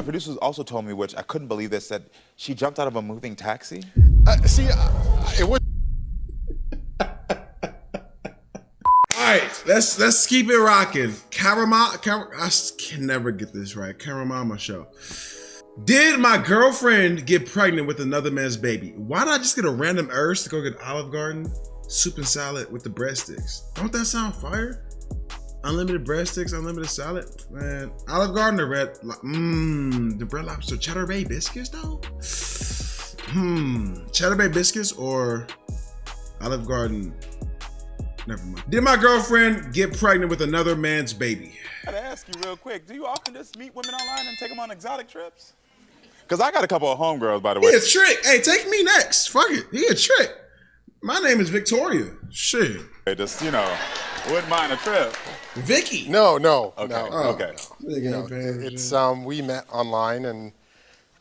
my producers also told me, which I couldn't believe this, that she jumped out of a moving taxi. It was. All right, let's keep it rocking. I can never get this right. Karamo Show. Did my girlfriend get pregnant with another man's baby? Why did I just get a random urge to go get Olive Garden soup and salad with the breadsticks? Don't that sound fire? Unlimited breadsticks, unlimited salad, man. Olive Garden, the Red Lobster Cheddar Bay biscuits though. Cheddar Bay biscuits or Olive Garden. Never mind. Did my girlfriend get pregnant with another man's baby? I gotta ask you real quick, do you often just meet women online and take them on exotic trips? Because I got a couple of homegirls, by the way. He a trick. Hey, take me next. Fuck it. He a trick. My name is Victoria. Shit. Hey, just, wouldn't mind a trip. Vicky. No. Okay. No. Okay. It's we met online, and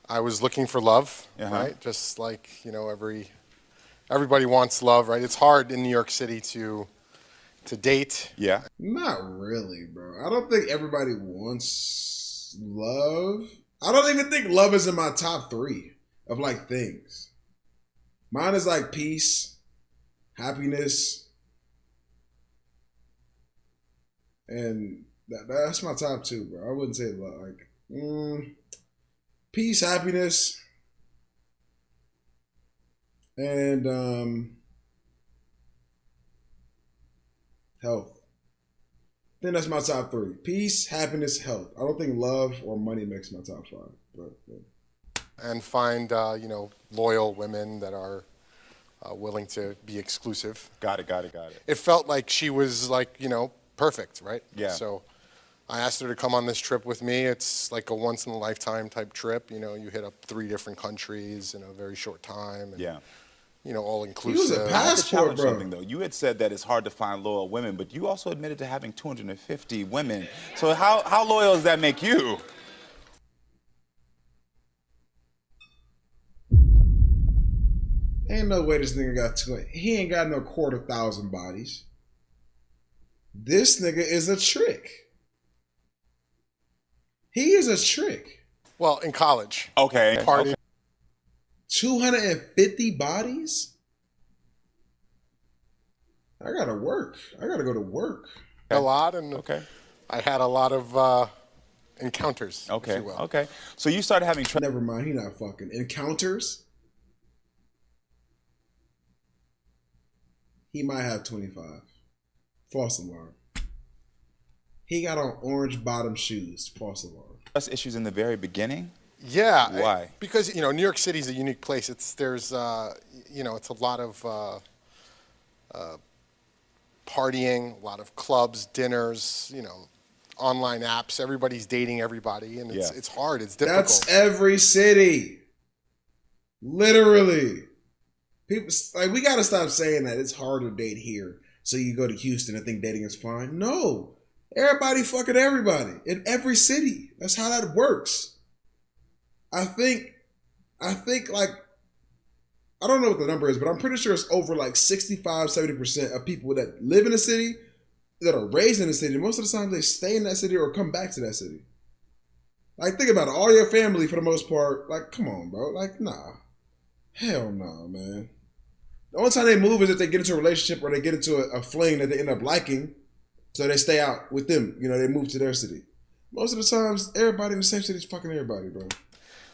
I was looking for love, right? Just like everybody wants love, right? It's hard in New York City to date. Yeah. Not really, bro. I don't think everybody wants love. I don't even think love is in my top 3 of things. Mine is peace, happiness, and that's my top 2, bro. I wouldn't say love. Peace, happiness, and health. I think that's my top 3. Peace, happiness, health. I don't think love or money makes my top 5. But. And find, loyal women that are willing to be exclusive. Got it. It felt like she was perfect, right? Yeah. So I asked her to come on this trip with me. It's like a once in a lifetime type trip. You hit up 3 different countries in a very short time. And, all inclusive. He was a passport, bro. Something, though. You had said that it's hard to find loyal women, but you also admitted to having 250 women. So how loyal does that make you? Ain't no way this nigga got 200. He ain't got no 250,000 bodies. This nigga is a trick. He is a trick. Well, in college. Okay. Party. 250 bodies? I gotta work. I gotta go to work. A lot, and I had a lot of encounters. Okay. If you will. Okay. So you started having. Never mind. He not fucking encounters. He might have 25. False alarm. He got on orange bottom shoes. False alarm. Trust issues in the very beginning. Yeah. Why? Because New York City is a unique place. It's a lot of partying, a lot of clubs, dinners, online apps. Everybody's dating everybody, and it's hard. It's difficult. That's every city. Literally. People we gotta stop saying that it's hard to date here. So you go to Houston and think dating is fine. No. Everybody fucking everybody in every city. That's how that works. I think I don't know what the number is, but I'm pretty sure it's over 65-70% of people that live in a city that are raised in a city. Most of the time they stay in that city or come back to that city. Think about it. All your family for the most part, come on, bro. Nah. Hell no, man. The only time they move is if they get into a relationship or they get into a fling that they end up liking, so they stay out with them. They move to their city. Most of the times, everybody in the same city is fucking everybody, bro.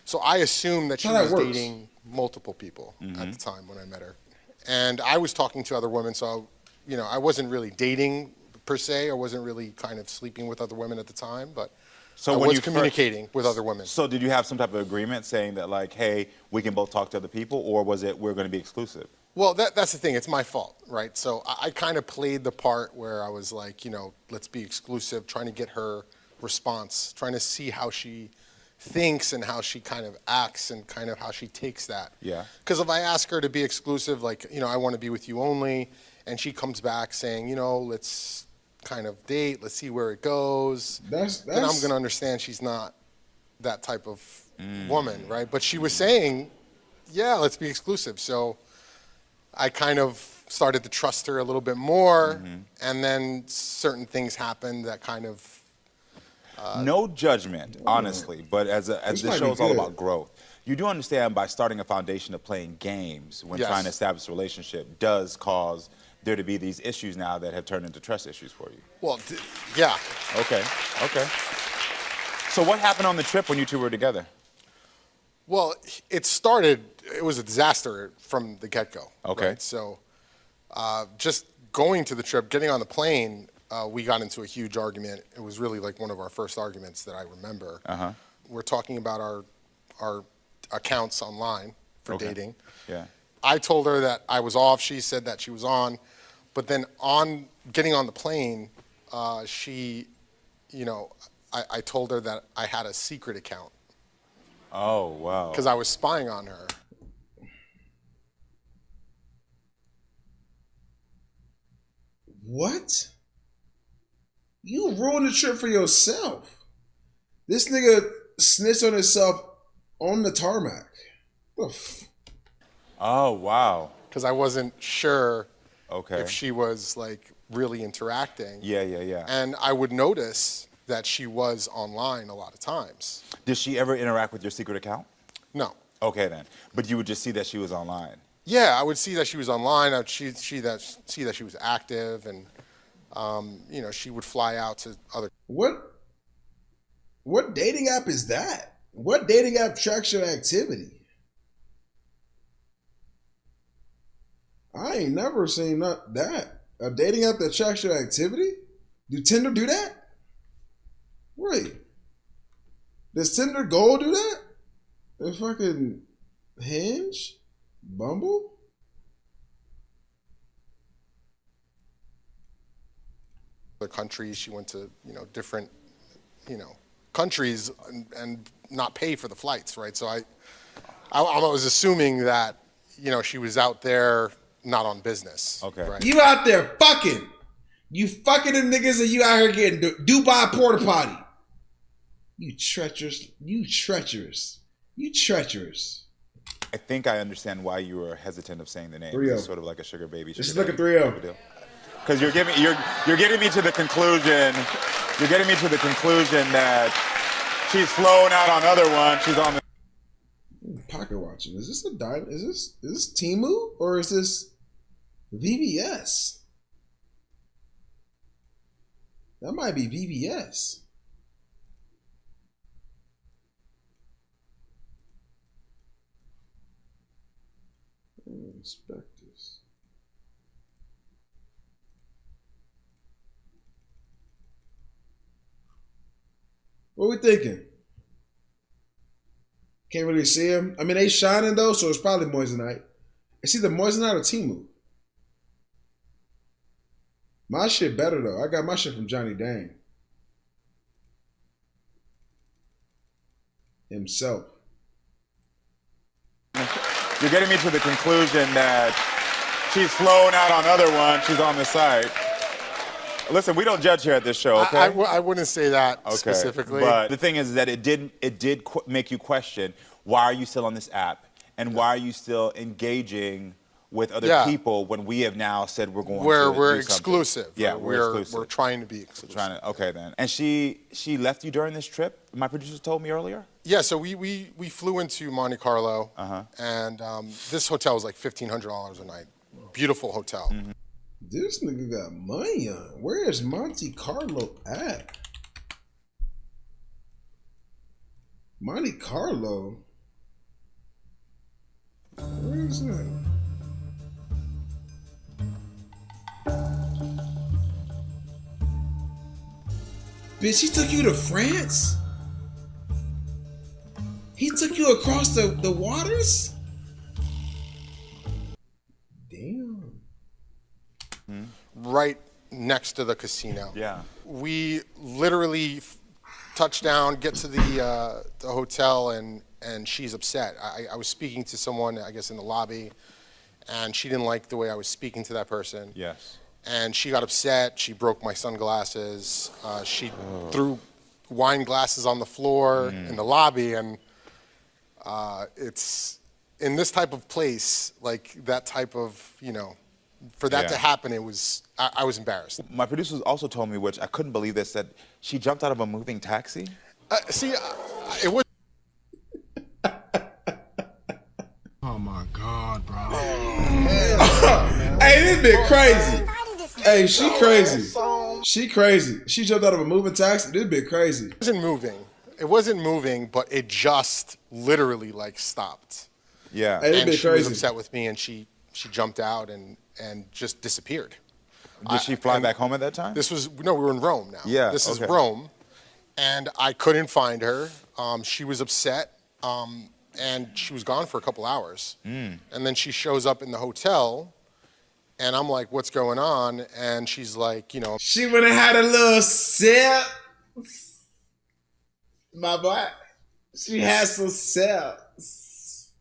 So I assumed that she was dating multiple people at the time when I met her. And I was talking to other women, so, I wasn't really dating per se. I wasn't really kind of sleeping with other women at the time, but I was communicating with other women. So did you have some type of agreement saying that hey, we can both talk to other people, or was it we're going to be exclusive? Well, that's the thing. It's my fault, right? So I kind of played the part where I was let's be exclusive, trying to get her response, trying to see how she thinks and how she kind of acts and kind of how she takes that. Yeah. Because if I ask her to be exclusive, I want to be with you only, and she comes back saying, let's kind of date, let's see where it goes, then I'm going to understand she's not that type of woman, right? But she was saying, yeah, let's be exclusive. So I kind of started to trust her a little bit more, and then certain things happened that kind of No judgment, honestly, but as This this might show be is all good. about growth. You do understand by starting a foundation of playing games when Yes. trying to establish a relationship does cause there to be these issues now that have turned into trust issues for you. Well, yeah. Okay, okay. So what happened on the trip when you two were together? Well, it was a disaster from the get-go. Okay. Right? So just going to the trip, getting on the plane, we got into a huge argument. It was really like one of our first arguments that I remember. Uh-huh. We're talking about our accounts online for Okay. dating. Yeah. I told her that I was off. She said that she was on. But then on getting on the plane, she, I told her that I had a secret account Oh, wow. because I was spying on her. What? You ruined the trip for yourself. This nigga snitched on himself on the tarmac. Oh, wow. Because I wasn't sure Okay. if she was like really interacting. Yeah, yeah, yeah. And I would notice that she was online a lot of times. Did she ever interact with your secret account? No. Okay, then. But you would just see that she was online. Yeah, I would see that she was online. I would see that she was active, and she would fly out to other. What dating app is that? What dating app tracks your activity? I ain't never seen that. A dating app that tracks your activity? Do Tinder do that? Wait. Does Tinder Gold do that? And fucking Hinge? Bumble? Other countries. She went to different countries and not pay for the flights, right? So I was assuming that she was out there not on business. Okay. Right? You out there fucking. You fucking them niggas and you out here getting Dubai porta potty. You treacherous. You treacherous. You treacherous. I think I understand why you were hesitant of saying the name. 3-0. It's sort of like a sugar baby. This is sugar like a daddy 3-0. Because you're getting me to the conclusion. You're getting me to the conclusion that she's flown out on other one. She's on the Pocket watching. Is this a diamond? Is this Temu or is this VBS? That might be VBS. Inspect this. What we thinking? Can't really see them. I mean, they shining though, so it's probably Moissanite. It's either Moissanite or Temu. My shit better though. I got my shit from Johnny Dang himself. You're getting me to the conclusion that she's flown out on other one. She's on the site. Listen, we don't judge here at this show, okay? I wouldn't say that Okay. specifically. But the thing is that it did make you question, why are you still on this app? And why are you still engaging with other people when we have now said we're going to we're do exclusive. something? Yeah, we're exclusive. We're trying to be exclusive. Okay, then. And she left you during this trip? My producer told me earlier? Yeah, so we flew into Monte Carlo, and this hotel was like $1,500 a night. Beautiful hotel. Mm-hmm. This nigga got money on. Where is Monte Carlo at? Monte Carlo? Where is that? Bitch, he took you to France? He took you across the waters? Damn. Right next to the casino. Yeah. We literally touch down, get to the hotel, and she's upset. I was speaking to someone, I guess, in the lobby, and she didn't like the way I was speaking to that person. Yes. And she got upset. She broke my sunglasses. She threw wine glasses on the floor in the lobby, and it's in this type of place, like that type of, for that to happen, it was, I was embarrassed. My producers also told me, which I couldn't believe this, that She jumped out of a moving taxi? It was. Oh my God, bro. Hey, this bitch crazy. Hey, she crazy. She crazy. She jumped out of a moving taxi. This bitch crazy. It wasn't moving, but it just literally like stopped. Yeah. Hey, And this bitch she was crazy. upset with me, and she jumped out and just disappeared. Did she fly back home at that time? We were in Rome now. Yeah, This is okay. Rome, and I couldn't find her. She was upset, and she was gone for a couple hours. And then she shows up in the hotel, and I'm like, what's going on? And she's like, She would have had a little sip. My boy. She had some sips.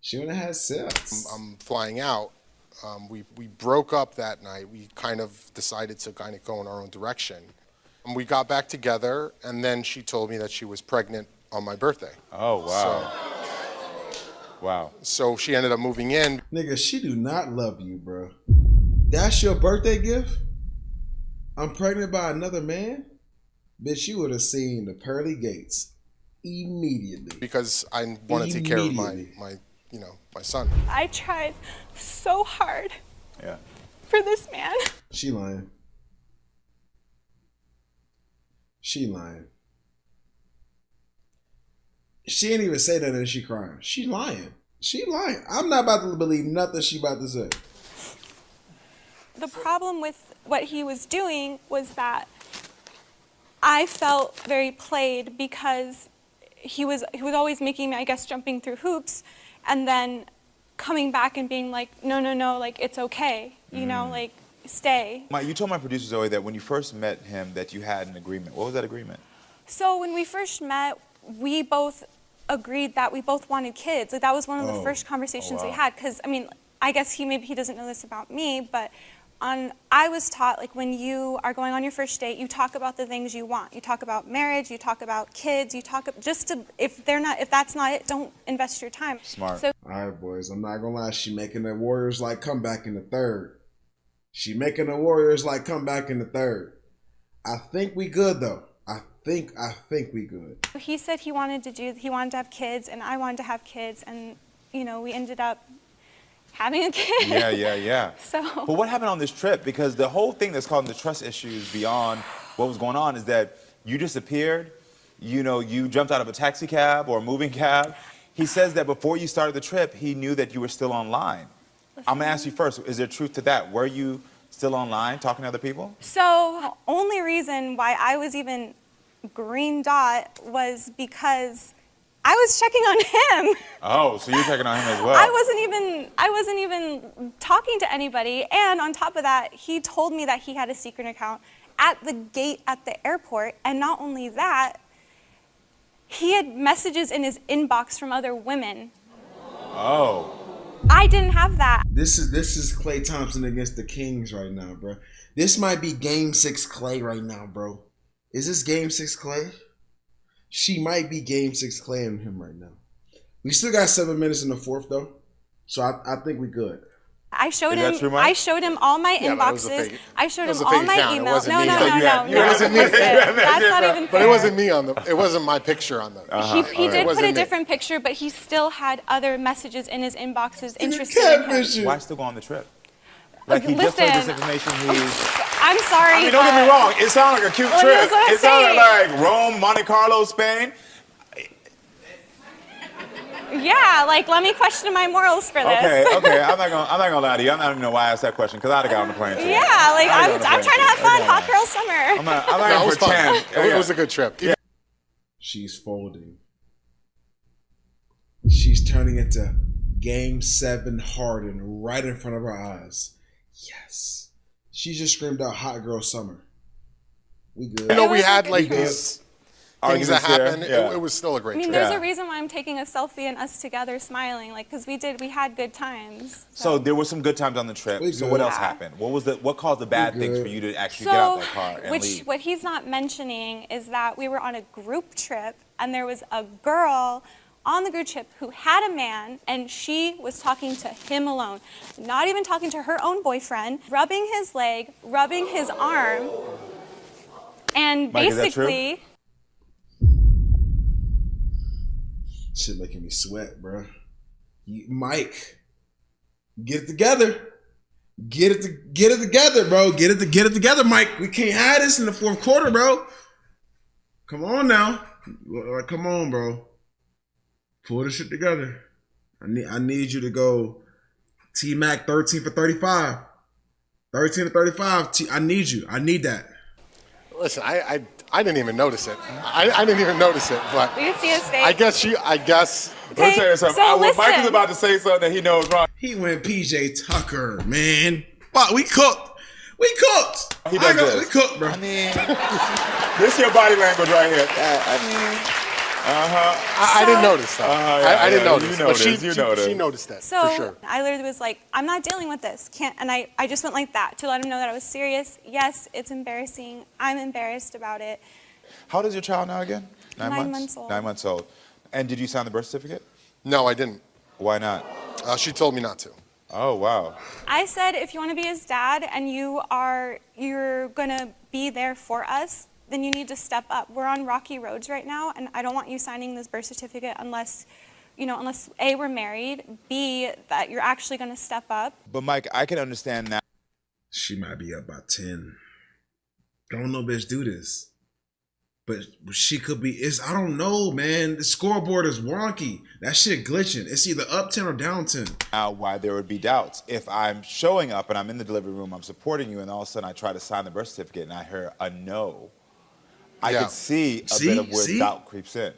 She would have had sips. I'm flying out. We broke up that night. We kind of decided to kind of go in our own direction. And we got back together, and then she told me that she was pregnant on my birthday. Oh, wow. Wow. So she ended up moving in. Nigga, she do not love you, bro. That's your birthday gift? I'm pregnant by another man? Bitch, you would have seen the pearly gates immediately. Because I wanted to take care of my son. I tried so hard Yeah. for this man. She lying. She lying. She didn't even say that and she crying. She lying. She lying. I'm not about to believe nothing she about to say. The problem with what he was doing was that I felt very played because he was always making me, I guess, jumping through hoops and then coming back and being like, no, like, it's okay, like, stay. You told my producer, Zoe, that when you first met him that you had an agreement. What was that agreement? So when we first met, we both agreed that we both wanted kids. Like, that was one of the first conversations we had. Because, I mean, I guess he doesn't know this about me, but I was taught, like, when you are going on your first date, you talk about the things you want. You talk about marriage, you talk about kids, you talk just to, if that's not it, don't invest your time. Smart. So, All right, boys. I'm not gonna lie. She making the Warriors like come back in the third. She making the Warriors like come back in the third. I think we good though. I think we good. he said he wanted to have kids, and I wanted to have kids, and, we ended up having a kid. Yeah. So. But what happened on this trip? Because the whole thing that's causing the trust issues beyond what was going on is that you disappeared, you jumped out of a taxi cab or a moving cab. He says that before you started the trip, he knew that you were still online. I'm gonna ask you first, is there truth to that? Were you still online talking to other people? So, the only reason why I was even green dot was because I was checking on him. Oh, so you're checking on him as well. I wasn't even talking to anybody, and on top of that, he told me that he had a secret account at the gate at the airport, and not only that, he had messages in his inbox from other women. Oh. I didn't have that. This is Klay Thompson against the Kings right now, bro. This might be Game 6 Klay right now, bro. Is this Game 6 Klay? She might be Game 6 Klay in him right now. We still got 7 minutes in the fourth though, so I think we good. I showed Is that him. true, Mike? I showed him all my Yeah, but it was a inboxes. fake- I showed it was him a all fake my account. It emails. wasn't No, me. no, So no, you no. it wasn't me. That's not even fair. But it wasn't me on the. It wasn't my picture on the. He did put wasn't a me. different picture, but he still had other messages in his inboxes interested in him. Catfishing. Why still go on the trip? Like he just told this Listen. information. I'm sorry. I mean, don't get me wrong. It sounded like a cute Well, trip. that's what I'm It sounded saying. like Rome, Monte Carlo, Spain. Yeah, like, let me question my morals for this. Okay. I'm not gonna lie to you. I'm not even know why I asked that question because I'd have got on the plane too. Yeah, like, I'm trying to have fun. Hot girl summer. I'm not No, it gonna was fun. pretend. It was a good trip. Yeah. She's folding. She's turning into Game 7 Harden right in front of her eyes. Yes. She just screamed out hot girl summer. We good. We had like good. these things that happened. Yeah. It was still a great I mean, trip. there's Yeah. a reason why I'm taking a selfie and us together smiling, like, because we had good times. So there were some good times on the trip. We So good. what else Yeah. happened? What caused the bad things good. for you to actually get out So, that car and leave? what he's not mentioning is that we were on a group trip, and there was a girl on the group trip who had a man, and she was talking to him alone, not even talking to her own boyfriend, rubbing his leg, rubbing his arm. And Mike, is that true? basically, Shit making me sweat, bro. Mike, get it together. Get it together, bro. Get it together, Mike. We can't have this in the fourth quarter, bro. Come on now. Come on, bro. Pull this shit together. I need you to go T-Mac 13 for 35. 13 to 35. I need you. I need that. Listen, I didn't even notice it. I didn't even notice it, but we can see his face. I guess. Let me tell you something. so Mike is listen. about to say something that he knows wrong. He went PJ Tucker, man. But we cooked. We cooked. He does this. We cooked, bro. I mean, this your body language right here. I didn't notice that. I didn't notice. You But noticed. she noticed that, So for sure. I literally was like, I'm not dealing with this. And I just went like that to let him know that I was serious. Yes, it's embarrassing. I'm embarrassed about it. How old is your child now again? 9 months old. 9 months old. And did you sign the birth certificate? No, I didn't. Why not? She told me not to. Oh, wow. I said, if you want to be his dad and you're gonna be there for us, then you need to step up. We're on rocky roads right now, and I don't want you signing this birth certificate unless A, we're married, B, that you're actually gonna step up. But Mike, I can understand that. She might be up by 10. Don't no bitch do this. But she could be, I don't know, man. The scoreboard is wonky. That shit glitching. It's either up 10 or down 10. Now, why there would be doubts. If I'm showing up and I'm in the delivery room, I'm supporting you, and all of a sudden I try to sign the birth certificate and I hear a no, I could see a bit of where doubt creeps in.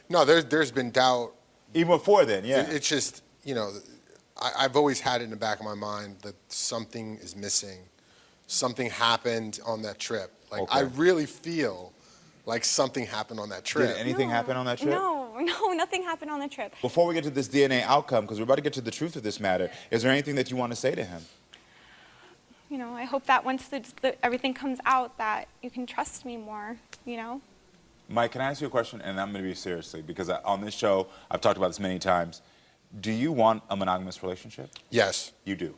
No, there's been doubt. Even before then, yeah. It's just, I've always had it in the back of my mind that something is missing. Something happened on that trip. Like, Okay. I really feel like something happened on that trip. Did anything happen on that trip? No, nothing happened on the trip. Before we get to this DNA outcome, because we're about to get to the truth of this matter, is there anything that you want to say to him? I hope that once everything comes out that you can trust me more, Mike, can I ask you a question? And I'm going to be seriously, because on this show, I've talked about this many times. Do you want a monogamous relationship? Yes. You do?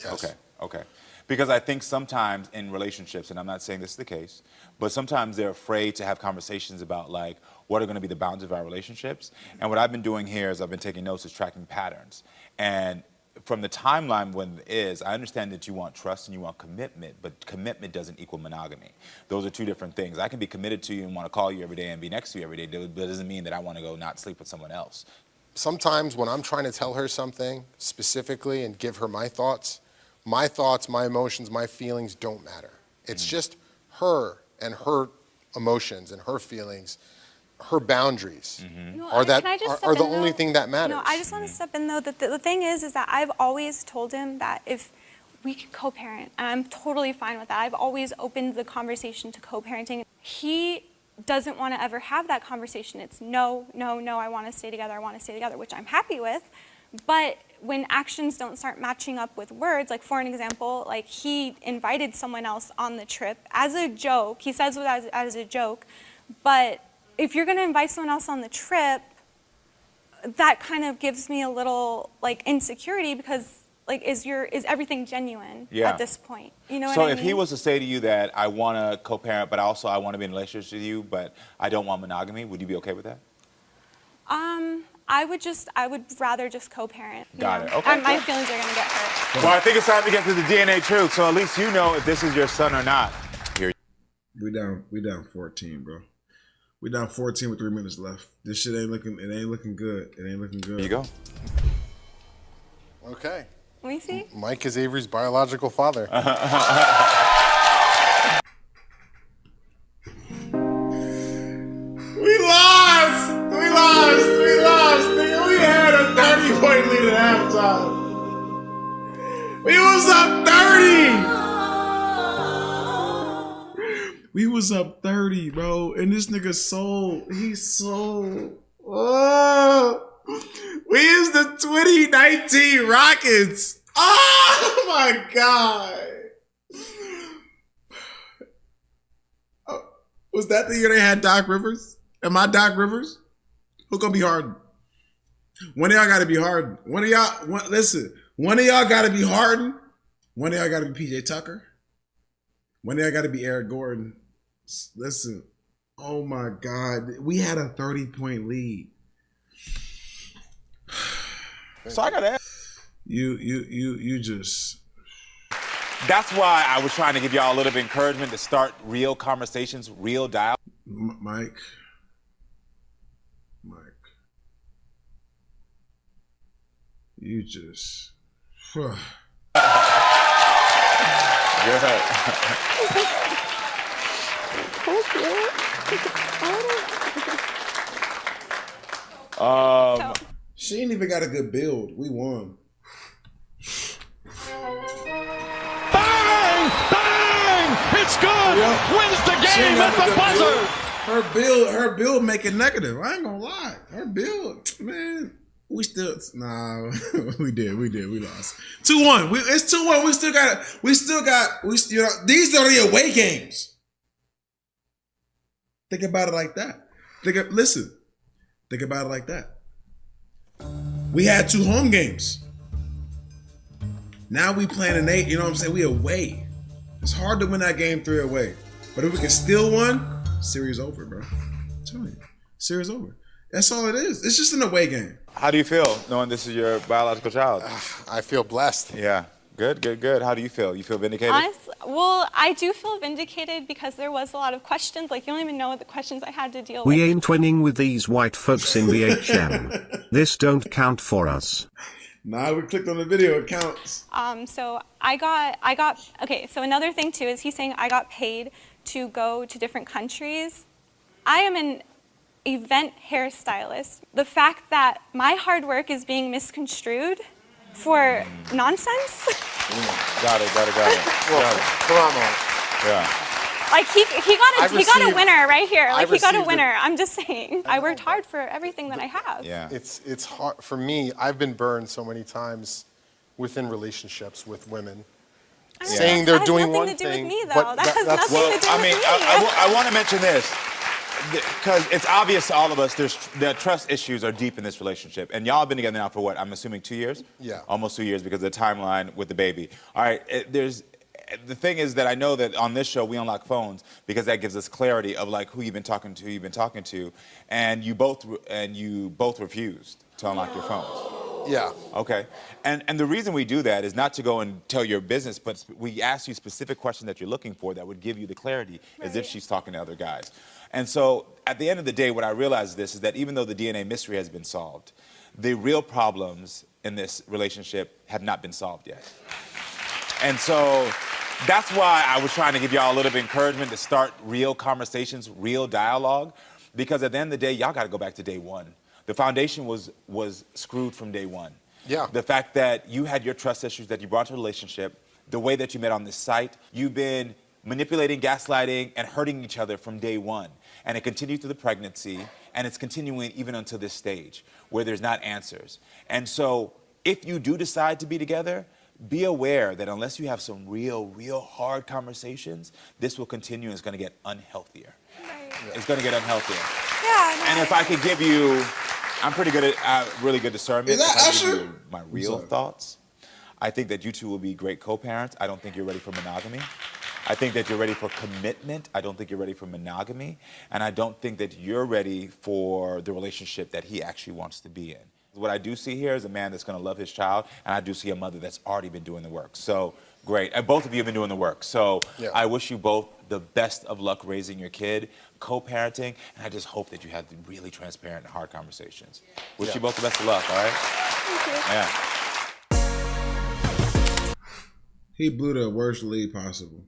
Yes. Okay. Because I think sometimes in relationships, and I'm not saying this is the case, but sometimes they're afraid to have conversations about, like, what are going to be the bounds of our relationships. And what I've been doing here is I've been taking notes, is tracking patterns. And from the timeline when it is, I understand that you want trust and you want commitment, but commitment doesn't equal monogamy. Those are two different things. I can be committed to you and want to call you every day and be next to you every day, but that doesn't mean that I want to go not sleep with someone else. Sometimes when I'm trying to tell her something specifically and give her my thoughts, my emotions, my feelings don't matter. It's just her and her emotions and her feelings, her boundaries are the only thing that matters. I just want to step in, though, that the thing is that I've always told him that if we could co-parent, and I'm totally fine with that. I've always opened the conversation to co-parenting. He doesn't want to ever have that conversation. It's no, I want to stay together, which I'm happy with. But when actions don't start matching up with words, like for an example, like he invited someone else on the trip as a joke. He says it as a joke, but if you're going to invite someone else on the trip, that kind of gives me a little like insecurity because like is everything genuine at this point? You know what I mean? So if he was to say to you that I want to co-parent, but also I want to be in a relationship with you, but I don't want monogamy, would you be okay with that? I would rather just co-parent. Got it. Okay. My feelings are gonna get hurt. Well, I think it's time to get to the DNA truth, so at least you know if this is your son or not. Here. We down 14, bro. We down 14 with 3 minutes left. This shit ain't looking good. There you go. Okay. Let me see. Mike is Avery's biological father. We lost. Nigga, we had a 30-point lead at halftime. We was up 30. We was up 30, bro. And this nigga sold. He sold. Oh. We is the 2019 Rockets. Oh, my God. Oh, was that the year they had Doc Rivers? Am I Doc Rivers? Who gonna be Harden? One of y'all gotta be Harden. One of y'all gotta be Harden. One of y'all gotta be PJ Tucker. One of y'all gotta be Eric Gordon. Listen. Oh my God, we had a 30-point lead. So I gotta ask. You just. That's why I was trying to give y'all a little bit of encouragement to start real conversations, real dialogue. Mike. You just. Good. She ain't even got a good build. We won. Bang! Bang! It's good. Yep. Wins the game at the buzzer. Her build make it negative. I ain't gonna lie. Her build, man. We still we did. We lost. 2-1. It's 2-1. We still got these are the away games. Think about it like that. Think about it like that. We had 2 home games. Now we playing an 8, you know what I'm saying? We away. It's hard to win that game 3 away. But if we can steal one, series over, bro. I'm telling you. Series over. That's all it is. It's just an away game. How do you feel knowing this is your biological child? I feel blessed. Yeah. Good. How do you feel? You feel vindicated? Honestly, well, I do feel vindicated because there was a lot of questions. Like, you don't even know what the questions I had to deal with. We ain't winning with these white folks in BHM. This don't count for us. Nah, we clicked on the video. It counts. So I got, okay, so another thing too is he's saying I got paid to go to different countries. I am an event hairstylist. The fact that my hard work is being misconstrued for nonsense. Got it. Karamo. Yeah. Like he got a winner right here. Like he got a received winner. I'm just saying. I worked hard for everything that I have. Yeah. It's hard for me. I've been burned so many times within relationships with women, saying they're doing one thing. That has nothing to do with me, though. but That has that's nothing to do I with mean, me. I want to mention this because it's obvious to all of us the trust issues are deep in this relationship. And y'all have been together now for what? I'm assuming 2 years? Yeah. Almost 2 years because of the timeline with the baby. All right. The thing is that I know that on this show we unlock phones because that gives us clarity of like who you've been talking to, and you both refused to unlock your phones. Yeah. Okay. And the reason we do that is not to go and tell your business, but we ask you specific questions that you're looking for that would give you the clarity as if she's talking to other guys. And so at the end of the day, what I realize is that even though the DNA mystery has been solved, the real problems in this relationship have not been solved yet. And so that's why I was trying to give y'all a little bit of encouragement to start real conversations, real dialogue, because at the end of the day, y'all got to go back to day one. The foundation was screwed from day one. Yeah. The fact that you had your trust issues that you brought to the relationship, the way that you met on this site, you've been manipulating, gaslighting, and hurting each other from day one. And it continued through the pregnancy, and it's continuing even until this stage where there's not answers. And so if you do decide to be together, be aware that unless you have some real hard conversations, this will continue and it's going to get unhealthier. Right. It's going to get unhealthier. Yeah. No, And if I could give you, I'm pretty good at really good discernment. Is that if I Usher? give you my real thoughts, I think that you two will be great co-parents. I don't think you're ready for monogamy. I think that you're ready for commitment. I don't think you're ready for monogamy. And I don't think that you're ready for the relationship that he actually wants to be in. What I do see here is a man that's going to love his child, and I do see a mother that's already been doing the work. So, great. And both of you have been doing the work. So, Yeah. I wish you both the best of luck raising your kid, co-parenting, and I just hope that you have really transparent and hard conversations. Wish you both the best of luck, all right? Thank you. Yeah. He blew the worst lead possible.